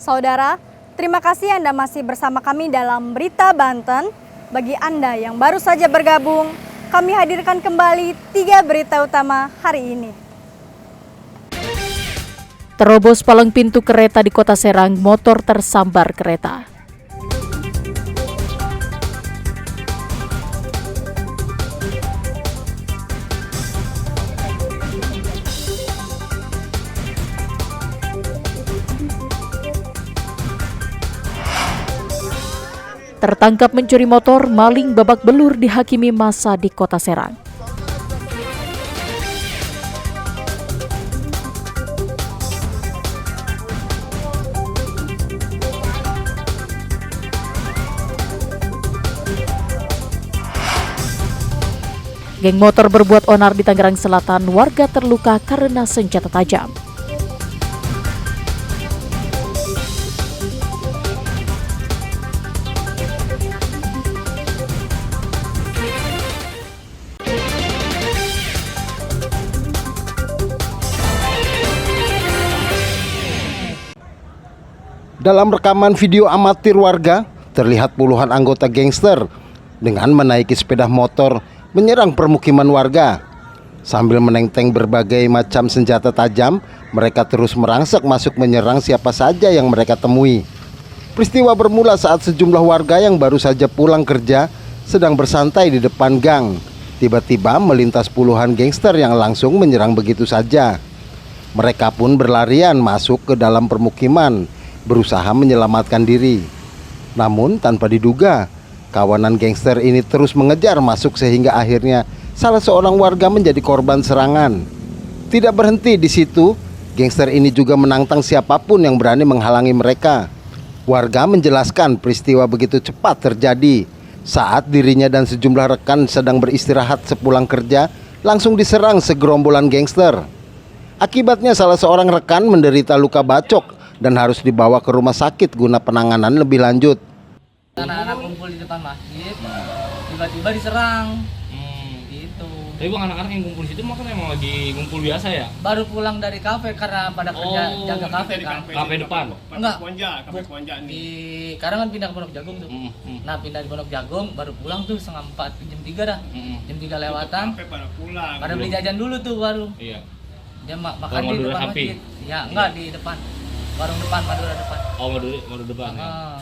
Saudara, terima kasih Anda masih bersama kami dalam Berita Banten. Bagi Anda yang baru saja bergabung, kami hadirkan kembali 3 berita utama hari ini. Terobos palang pintu kereta di Kota Serang, motor tersambar kereta. Tertangkap mencuri motor, maling babak belur dihakimi massa di Kota Serang. Geng motor berbuat onar di Tangerang Selatan, warga terluka karena senjata tajam. Dalam rekaman video amatir warga, terlihat puluhan anggota gangster dengan menaiki sepeda motor menyerang permukiman warga. Sambil menenteng berbagai macam senjata tajam, mereka terus merangsek masuk menyerang siapa saja yang mereka temui. Peristiwa bermula saat sejumlah warga yang baru saja pulang kerja sedang bersantai di depan gang. Tiba-tiba melintas puluhan gangster yang langsung menyerang begitu saja. Mereka pun berlarian masuk ke dalam permukiman, berusaha menyelamatkan diri. Namun tanpa diduga, kawanan gangster ini terus mengejar masuk sehingga akhirnya salah seorang warga menjadi korban serangan. Tidak berhenti di situ, gangster ini juga menantang siapapun yang berani menghalangi mereka. Warga menjelaskan peristiwa begitu cepat terjadi saat dirinya dan sejumlah rekan sedang beristirahat sepulang kerja, langsung diserang segerombolan gangster. Akibatnya salah seorang rekan menderita luka bacok dan harus dibawa ke rumah sakit guna penanganan lebih lanjut. Anak-anak kumpul di depan masjid, tiba-tiba diserang. Gitu. Tapi bang, anak-anak yang kumpul di situ makan emang lagi ngumpul biasa ya? Baru pulang dari kafe karena pada kerja jaga kafe kan. Kafe depan? Enggak. Kafe Ponja nih. Di Karangan pindah ke Pondok Jagung tuh. Nah, pindah di Pondok Jagung baru pulang tuh 3:30 jam 3 dah. Jam 3 lewatan. Kafe pada pulang. Pada beli jajan dulu tuh baru. Iya. Dia makan di depan masjid. Ya, enggak di depan. Warung depan, Madura depan. Oh, Madura depan ya.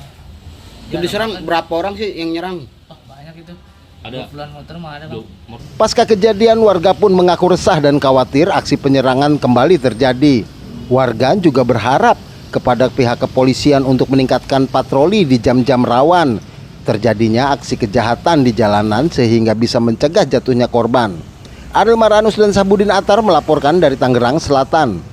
Itu diserang berapa orang sih yang nyerang? Oh, banyak itu. Ada 20-an motor mah ada, Bang. Pasca kejadian, warga pun mengaku resah dan khawatir aksi penyerangan kembali terjadi. Warga juga berharap kepada pihak kepolisian untuk meningkatkan patroli di jam-jam rawan terjadinya aksi kejahatan di jalanan sehingga bisa mencegah jatuhnya korban. Ariel Maranus dan Sabudin Atar melaporkan dari Tangerang Selatan.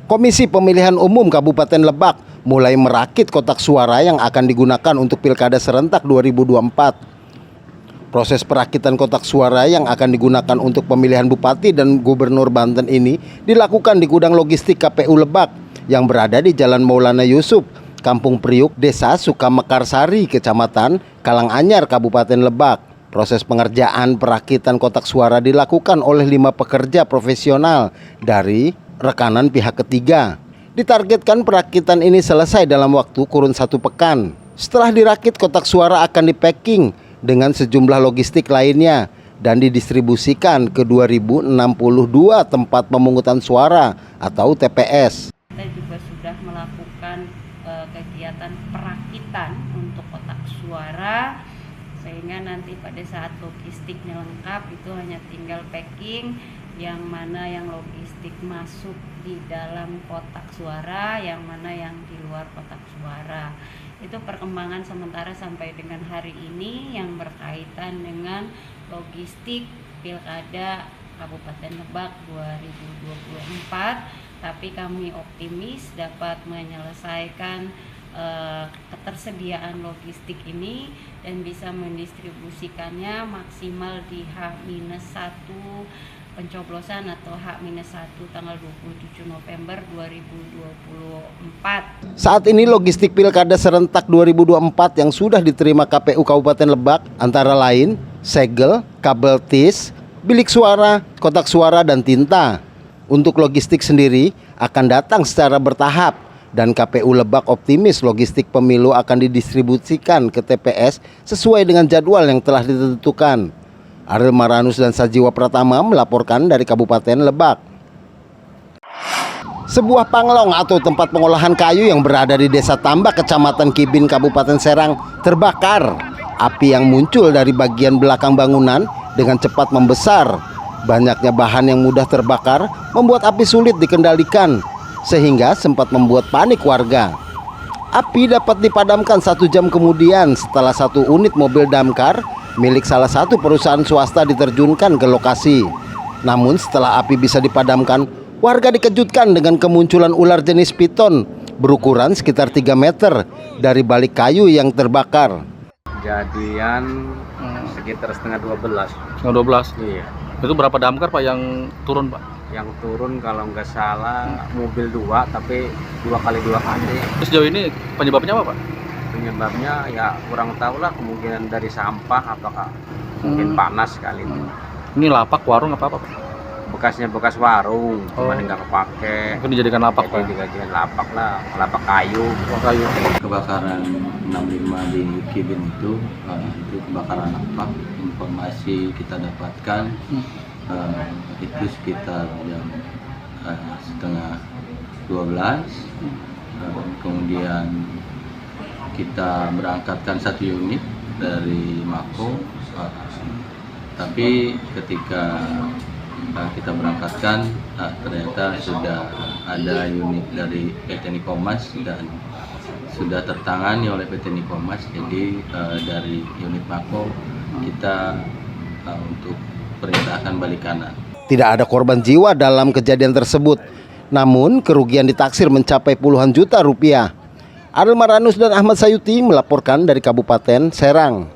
Komisi Pemilihan Umum Kabupaten Lebak mulai merakit kotak suara yang akan digunakan untuk Pilkada serentak 2024. Proses perakitan kotak suara yang akan digunakan untuk pemilihan Bupati dan Gubernur Banten ini dilakukan di gudang logistik KPU Lebak yang berada di Jalan Maulana Yusuf, Kampung Priuk, Desa Sukamekarsari, Kecamatan Kalanganyar, Kabupaten Lebak. Proses pengerjaan perakitan kotak suara dilakukan oleh 5 pekerja profesional dari rekanan pihak ketiga. Ditargetkan perakitan ini selesai dalam waktu kurun 1 pekan. Setelah dirakit, kotak suara akan di-packing dengan sejumlah logistik lainnya dan didistribusikan ke 2062 tempat pemungutan suara atau TPS. Kita juga sudah melakukan kegiatan perakitan untuk kotak suara, sehingga nanti pada saat logistiknya lengkap itu hanya tinggal packing, yang mana yang logistik masuk di dalam kotak suara, yang mana yang di luar kotak suara. Itu perkembangan sementara sampai dengan hari ini yang berkaitan dengan logistik Pilkada Kabupaten Lebak 2024. Tapi kami optimis dapat menyelesaikan ketersediaan logistik ini dan bisa mendistribusikannya maksimal di H-1 pencoblosan atau H-1 tanggal 27 November 2024. Saat ini logistik Pilkada serentak 2024 yang sudah diterima KPU Kabupaten Lebak antara lain segel, kabel tis, bilik suara, kotak suara, dan tinta. Untuk logistik sendiri akan datang secara bertahap dan KPU Lebak optimis logistik pemilu akan didistribusikan ke TPS sesuai dengan jadwal yang telah ditentukan. Ariel Maranus dan Sajiwa Pratama melaporkan dari Kabupaten Lebak. Sebuah panglong atau tempat pengolahan kayu yang berada di Desa Tambak, Kecamatan Kibin, Kabupaten Serang terbakar. Api yang muncul dari bagian belakang bangunan dengan cepat membesar. Banyaknya bahan yang mudah terbakar membuat api sulit dikendalikan, sehingga sempat membuat panik warga. Api dapat dipadamkan 1 jam kemudian setelah 1 unit mobil damkar milik salah satu perusahaan swasta diterjunkan ke lokasi. Namun setelah api bisa dipadamkan, warga dikejutkan dengan kemunculan ular jenis piton berukuran sekitar 3 meter dari balik kayu yang terbakar. Kejadian sekitar setengah 12. Setengah 12. Iya. Itu berapa damkar Pak yang turun Pak? Yang turun kalau nggak salah mobil 2, tapi 2 kali 2 kali. Terus sejauh ini penyebabnya apa Pak? Penyebabnya ya kurang tahu lah, kemungkinan dari sampah apakah mungkin panas kali itu. Ini lapak warung apa Pak? Bekasnya bekas warung, cuma nggak kepake. Mungkin dijadikan lapak Pak? Jadi dijadikan lapak lah, lapak kayu. Kayu. Kebakaran 65 di Kibin itu kebakaran apa? Informasi kita dapatkan itu sekitar jam setengah 12. Kemudian kita berangkatkan 1 unit dari Mako, tapi ketika kita berangkatkan ternyata sudah ada unit dari PT Nikomas dan sudah tertangani oleh PT Nikomas. Jadi dari unit Mako kita untuk perintahkan balik kanan. Tidak ada korban jiwa dalam kejadian tersebut, namun kerugian ditaksir mencapai puluhan juta rupiah. Ariel Maranus dan Ahmad Sayuti melaporkan dari Kabupaten Serang.